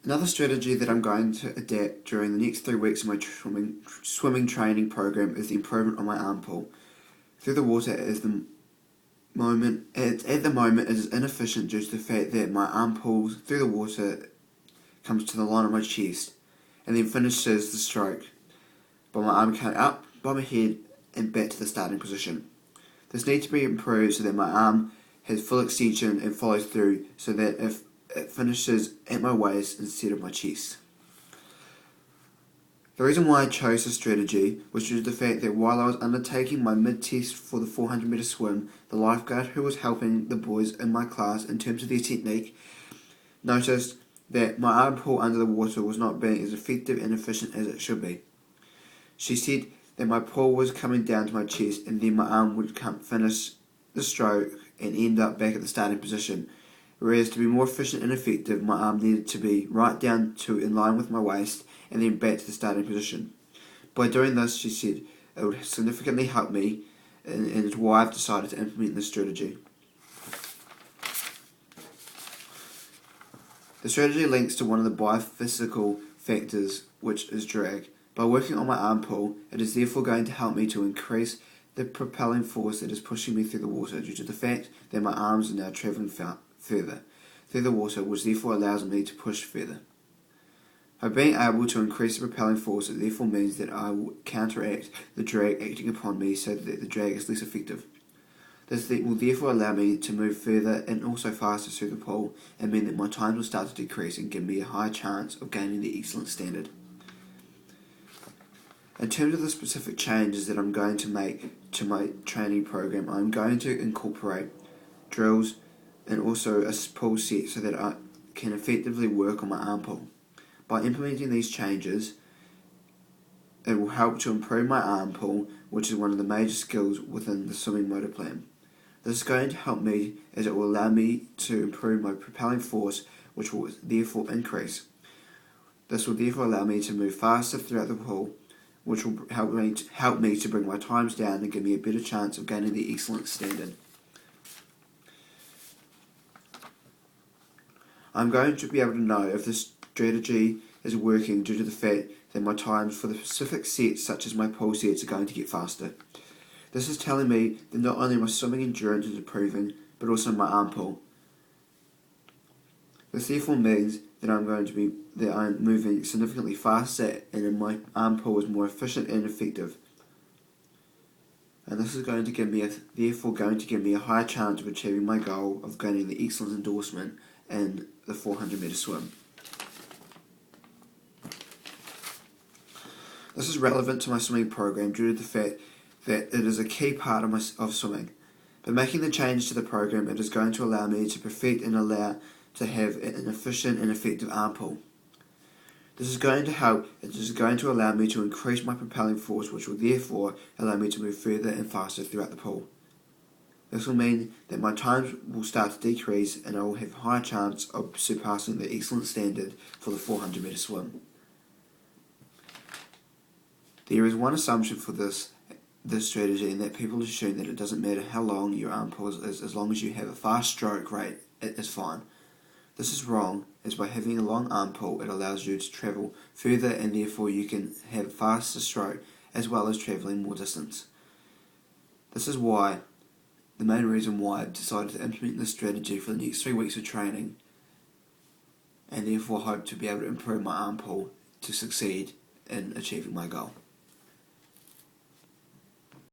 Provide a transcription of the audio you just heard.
Another strategy that I'm going to adapt during the next 3 weeks of my swimming training program is the improvement on my arm pull. Through the water at the moment it is inefficient due to the fact that my arm pull through the water comes to the line of my chest and then finishes the stroke by my arm coming up by my head and back to the starting position. This needs to be improved so that my arm has full extension and follows through, so that if it finishes at my waist instead of my chest. The reason why I chose this strategy was due to the fact that while I was undertaking my mid-test for the 400 metre swim, the lifeguard who was helping the boys in my class in terms of their technique noticed that my arm pull under the water was not being as effective and efficient as it should be. She said that my pull was coming down to my chest and then my arm would finish the stroke and end up back at the starting position, whereas to be more efficient and effective my arm needed to be right down to in line with my waist and then back to the starting position. By doing this, she said, it would significantly help me, and it's why I've decided to implement this strategy. The strategy links to one of the biophysical factors, which is drag. By working on my arm pull, it is therefore going to help me to increase the propelling force that is pushing me through the water, due to the fact that my arms are now travelling further through the water, which therefore allows me to push further. By being able to increase the propelling force, it therefore means that I will counteract the drag acting upon me so that the drag is less effective. This will therefore allow me to move further and also faster through the pool, and mean that my time will start to decrease and give me a higher chance of gaining the excellent standard. In terms of the specific changes that I'm going to make to my training program, I'm going to incorporate drills and also a pull set so that I can effectively work on my arm pull. By implementing these changes, it will help to improve my arm pull, which is one of the major skills within the swimming motor plan. This is going to help me as it will allow me to improve my propelling force, which will therefore increase. This will therefore allow me to move faster throughout the pool, which will help me to bring my times down and give me a better chance of gaining the excellent standard. I'm going to be able to know if this strategy is working due to the fact that my times for the specific sets, such as my pull sets, are going to get faster. This is telling me that not only my swimming endurance is improving, but also my arm pull. This therefore means that I'm moving significantly faster and my arm pull is more efficient and effective. And this is going to give me a higher chance of achieving my goal of gaining the excellence endorsement in the 400 metre swim. This is relevant to my swimming program due to the fact that it is a key part of swimming. By making the change to the program, it is going to allow me to perfect and allow to have an efficient and effective arm pull. This is going to allow me to increase my propelling force, which will therefore allow me to move further and faster throughout the pool. This will mean that my times will start to decrease and I will have a higher chance of surpassing the excellent standard for the 400 metre swim. There is one assumption for this strategy, and that people assume that it doesn't matter how long your arm pull is, as long as you have a fast stroke rate, it is fine. This is wrong, as by having a long arm pull, it allows you to travel further and therefore you can have a faster stroke as well as travelling more distance. This is the main reason why I've decided to implement this strategy for the next 3 weeks of training, and therefore hope to be able to improve my arm pull to succeed in achieving my goal.